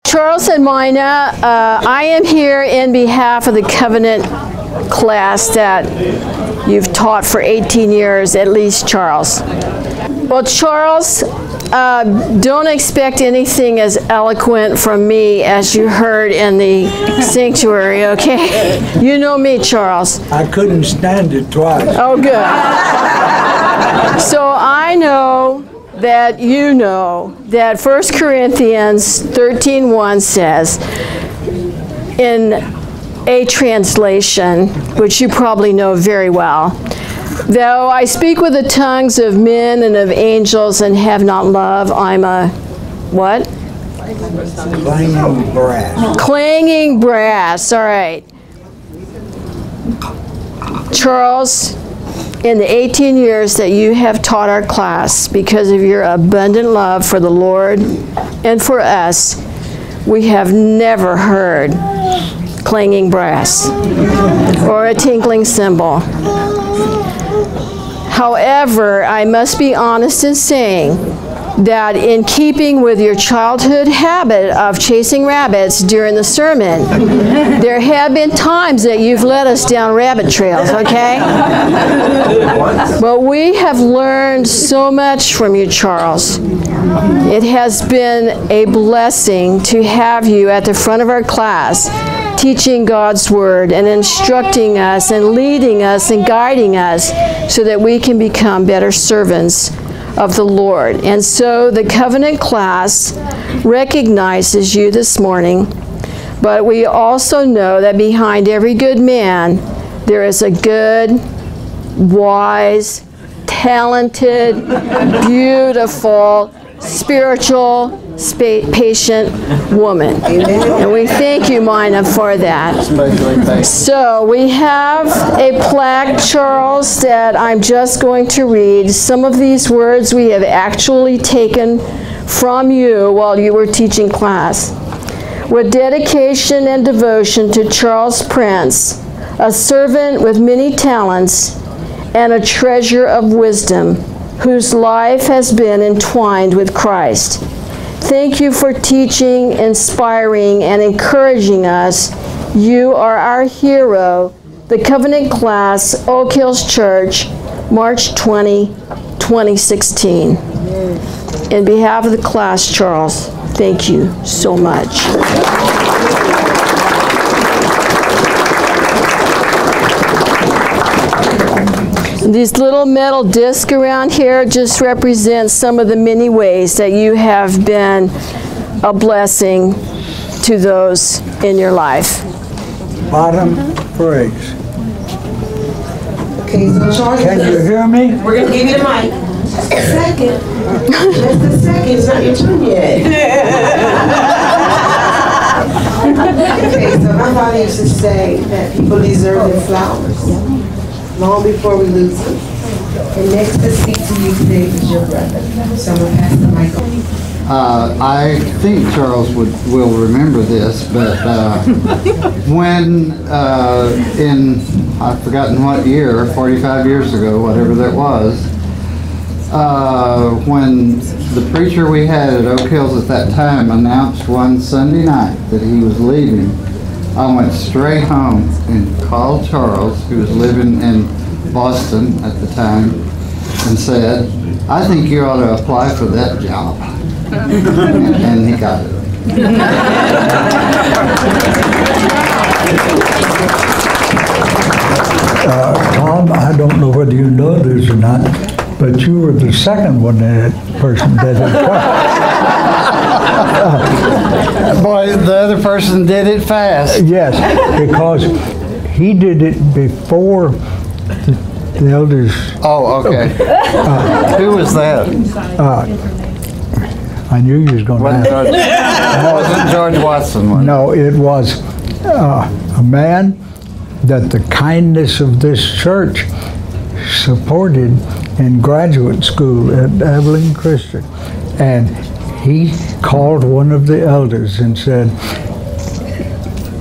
Charles and Mina, I am here in behalf of the Covenant class that you've taught for 18 years, at least, Charles. Well, Charles, don't expect anything as eloquent from me as you heard in the sanctuary, okay? You know me, Charles. I couldn't stand it twice. Oh, good. So I know that you know that 1 Corinthians 13:1 says, in a translation, which you probably know very well, though I speak with the tongues of men and of angels and have not love, I'm a what? Clanging brass. Clanging brass, all right. Charles, in the 18 years that you have taught our class, because of your abundant love for the Lord and for us, we have never heard clanging brass or a tinkling cymbal. However, I must be honest in saying that in keeping with your childhood habit of chasing rabbits during the sermon, there have been times that you've led us down rabbit trails, okay? But we have learned so much from you, Charles. It has been a blessing to have you at the front of our class, teaching God's Word and instructing us and leading us and guiding us so that we can become better servants of the Lord. And so the Covenant class recognizes you this morning, but we also know that behind every good man there is a good, wise, talented, beautiful, spiritual, patient woman. And we thank you, Mina, for that. So we have a plaque, Charles, that I'm just going to read. Some of these words we have actually taken from you while you were teaching class. With dedication and devotion to Charles Prince, a servant with many talents and a treasure of wisdom, whose life has been entwined with Christ. Thank you for teaching, inspiring, and encouraging us. You are our hero. The Covenant class, Oak Hills Church, March 20, 2016. In behalf of the class, Charles, thank you so much. These little metal discs around here just represent some of the many ways that you have been a blessing to those in your life. Bottom phrase. Okay, so Charles, Can you hear me? we're going to give you the mic. Just a second. Just a second. It's not your turn yet. Okay, so my father used to say that people deserve their flowers long before we lose them. And next to speak to you today is your brother. So I'm going to pass the mic on. I think Charles will remember this, but when in, I've forgotten what year, 45 years ago, whatever that was, when the preacher we had at Oak Hills at that time announced one Sunday night that he was leaving, I went straight home and called Charles, who was living in Boston at the time, and said, I think you ought to apply for that job. And he got it. Tom, I don't know whether you know this or not, but you were the second one that person that had Boy, the other person did it fast. Yes, because he did it before the elders. Oh, okay. Who was that? I knew you was going to ask. Wasn't George Watson one? No, it was a man that the kindness of this church supported in graduate school at Abilene Christian. And he called one of the elders and said,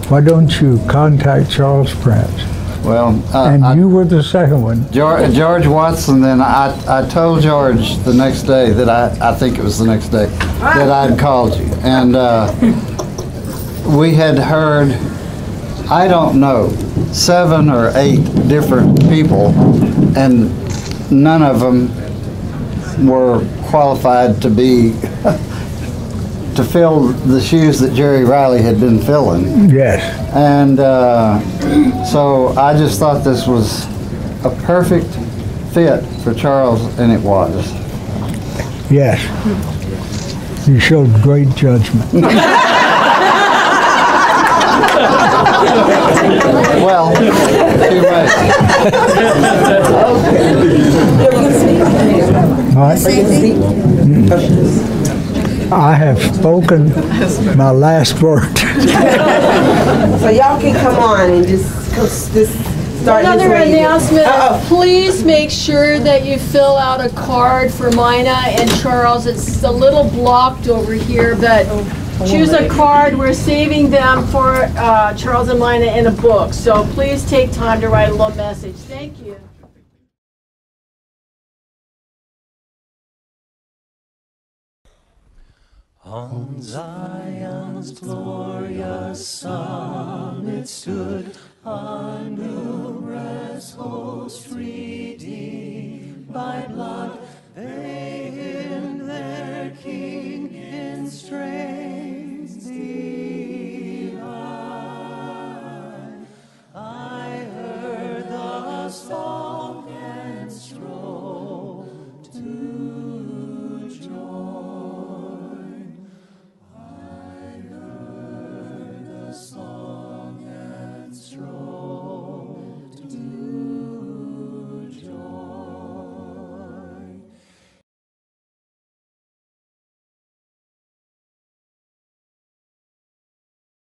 why don't you contact Charles Prince? Well, and you were the second one. George Watson, then I told George the next day that I think it was the next day, that I'd called you. And we had heard, I don't know, 7 or 8 different people, and none of them were qualified to be to fill the shoes that Jerry Riley had been filling. Yes. And so I just thought this was a perfect fit for Charles, and it was. Yes. You showed great judgment. Well, too much. What? I have spoken my last word. So y'all can come on and just start Another this radio. announcement, Uh-oh. please make sure that you fill out a card for Mina and Charles. It's a little blocked over here, but choose a card. We're saving them for Charles and Mina in a book. So please take time to write a little message. Thank you. On Zion's glorious summit stood a numerous host redeemed by blood. They hymned their King in strain.